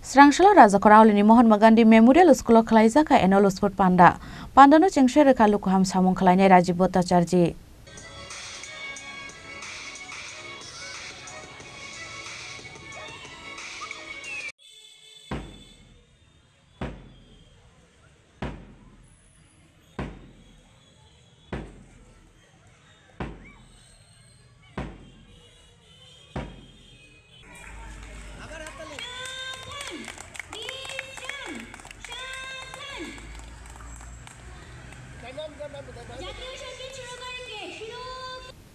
Srangshala Rajakoraulini Mahatma Gandhi Memorial School Khlaijaka Annual Sport Pandano Chengshe Rekha Lukuham Samung Khlainai Rajiv Bhattacharya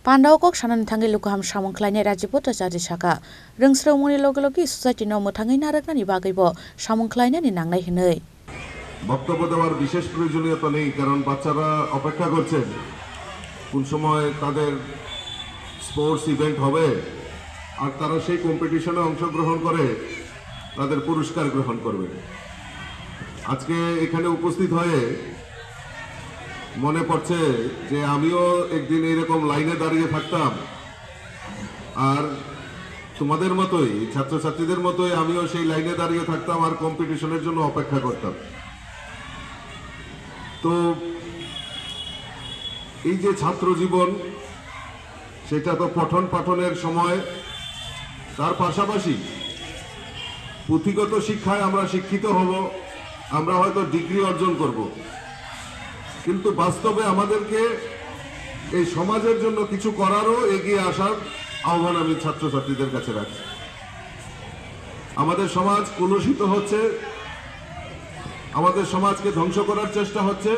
Pandau kok sanan thangi lukuham samung khlainai Rajiv Bhattacharya saka rongsrongmuni logi society no mothangai naraknani bagaibo samung khlainani nangnai hinai বক্তব্য দেওয়ার বিশেষ প্রয়োজনীয়তা নেই কারণ বাচ্চারা অপেক্ষা করছেন কোন সময় তাদের স্পোর্টস ইভেন্ট হবে আর তারা সেই কম্পিটিশনে অংশগ্রহণ করে তাদের পুরস্কার গ্রহণ করবে আজকে এখানে উপস্থিত হয়ে মনে পড়ছে যে আমিও একদিন এরকম লাইনে দাঁড়িয়ে থাকতাম আর তোমাদের মতোই ছাত্রছাত্রীদের মতোই আমিও সেই লাইনে দাঁড়িয়ে থাকতাম আর কম্পিটিশনের জন্য অপেক্ষা করতাম তো এই যে ছাত্র জীবন সেটা তো পঠন পাঠনের সময় তার পাশাপাশি পুঁথিগত শিক্ষায় আমরা শিক্ষিত হব আমরা হয়তো ডিগ্রি অর্জন করব কিন্তু বাস্তবে আমাদেরকে এই সমাজের জন্য কিছু করারও এগিয়ে আসার আহ্বান আমি ছাত্রছাত্রীদের কাছে রাখছি আমাদের সমাজ কলুষিত হচ্ছে আমাদের সমাজকে ধ্বংস করার চেষ্টা হচ্ছে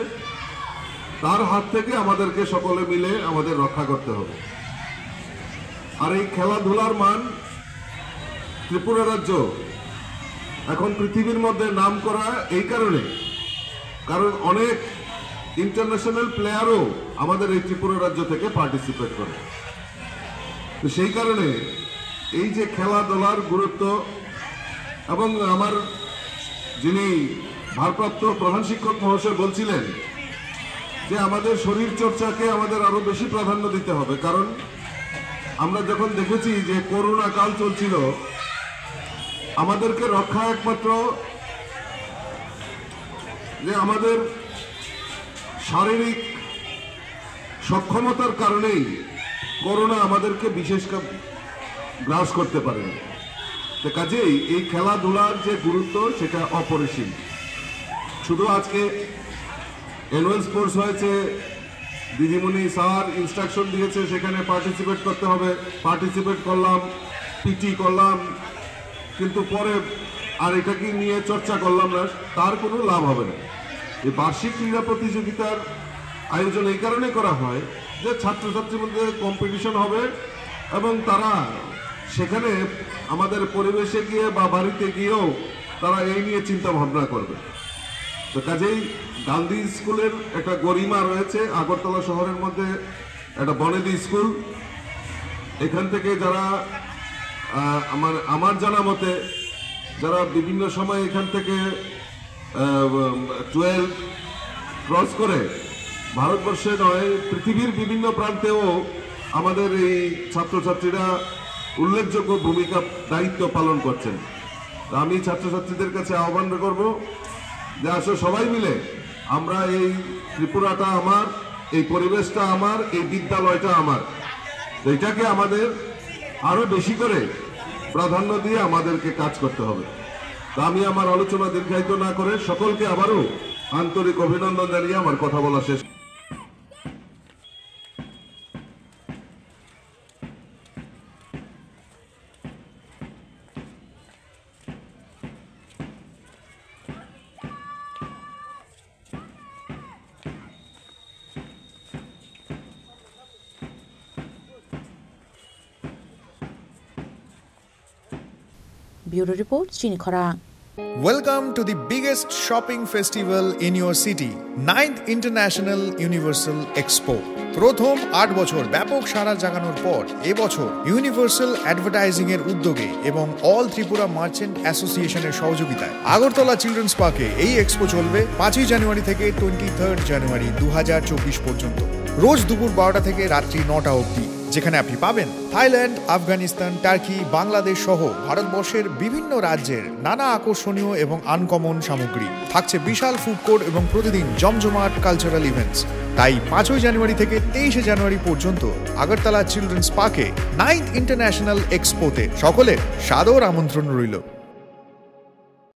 তার হাত থেকে আমাদেরকে সকলে মিলে আমাদের রক্ষা করতে হবে আর এই খেলাধুলার মান ত্রিপুরা রাজ্য এখন পৃথিবীর মধ্যে নাম করা এই কারণে কারণ অনেক ইন্টারন্যাশনাল প্লেয়ারও আমাদের এই ত্রিপুরা রাজ্য থেকে পার্টিসিপেট করে তো সেই কারণে এই যে খেলাধুলার গুরুত্ব এবং আমার যিনি ভারপ্রাপ্ত প্রধান শিক্ষক মহাশয় বলছিলেন যে আমাদের শরীর চর্চাকে আমাদের আরো বেশি প্রাধান্য দিতে হবে কারণ আমরা যখন দেখেছি যে করোনা কাল চলছিল আমাদেরকে রক্ষা একমাত্র যে আমাদের শারীরিক সক্ষমতার কারণেই করোনা আমাদেরকে বিশেষ গ্রাস করতে পারে তো কাজেই এই খেলাধুলার যে গুরুত্ব সেটা অপরিসীম শুধু আজকে অ্যানুয়াল স্পোর্টস হয়েছে দিদিমণি স্যার ইনস্ট্রাকশন দিয়েছে সেখানে পার্টিসিপেট করতে হবে পার্টিসিপেট করলাম পিটি করলাম কিন্তু পরে আর এটাকে নিয়ে চর্চা করলাম না তার কোনো লাভ হবে না এই বার্ষিক ক্রীড়া প্রতিযোগিতার আয়োজন এই কারণে করা হয় যে ছাত্রছাত্রীর মধ্যে কম্পিটিশন হবে এবং তারা সেখানে আমাদের পরিবেশে গিয়ে বা বাড়িতে গিয়েও তারা এই নিয়ে চিন্তা ভাবনা করবে তো কাজেই গান্ধী স্কুলের একটা গরিমা রয়েছে আগরতলা শহরের মধ্যে একটা বনেদি স্কুল এখান থেকে যারা আমার জানা মতে যারা বিভিন্ন সময় এখান থেকে 12 ক্রস করে ভারতবর্ষে নয় পৃথিবীর বিভিন্ন প্রান্তেও আমাদের এই ছাত্রছাত্রীরা উল্লেখযোগ্য ভূমিকা দায়িত্ব পালন করছেন আমি ছাত্রছাত্রীদের কাছে আহ্বান করব যে আসো সবাই মিলে আমরা এই ত্রিপুরাটা আমার এই পরিবেশটা আমার এই বিদ্যালয়টা আমার এটাকে আমাদের আরো বেশি করে প্রাধান্য দিয়ে আমাদেরকে কাজ করতে হবে তা আমি আমার আলোচনা দীর্ঘায়িত না করে সকলকে আবারও আন্তরিক অভিনন্দন জানিয়ে আমার কথা বলা শেষ Bureau Report Chini Khorang Welcome to the biggest shopping festival in your city, 9th International Universal Expo. প্রথম 8 বছর ব্যাপক সাড়া জাগানোর পর এবছর ইউনিভার্সাল অ্যাডভার্টাইজিং এর উদ্যোগে এবং অল ত্রিপুরা মার্চেন্ট অ্যাসোসিয়েশনের সহযোগিতায় আগরতলা চিলড্রেন্স পার্কে এই এক্সপো চলবে 5 জানুয়ারি থেকে 23 জানুয়ারি 2024 পর্যন্ত রোজ দুপুর 12টা থেকে রাত্রি 9টা অবধি যেখানে আপনি পাবেন থাইল্যান্ড, আফগানিস্তান, টার্কি, বাংলাদেশ সহ ভারতবর্ষের বিভিন্ন রাজ্যের নানা আকর্ষণীয় এবং আনকমন সামগ্রী। থাকছে বিশাল ফুড কোর্ট এবং প্রতিদিন জমজমাট কালচারাল ইভেন্টস। তাই 5ই জানুয়ারি থেকে 23শে জানুয়ারি পর্যন্ত আগরতলা চিলড্রেন্স পার্কে 9th ইন্টারন্যাশনাল এক্সপোতে সকলের সাদর আমন্ত্রণ রইল।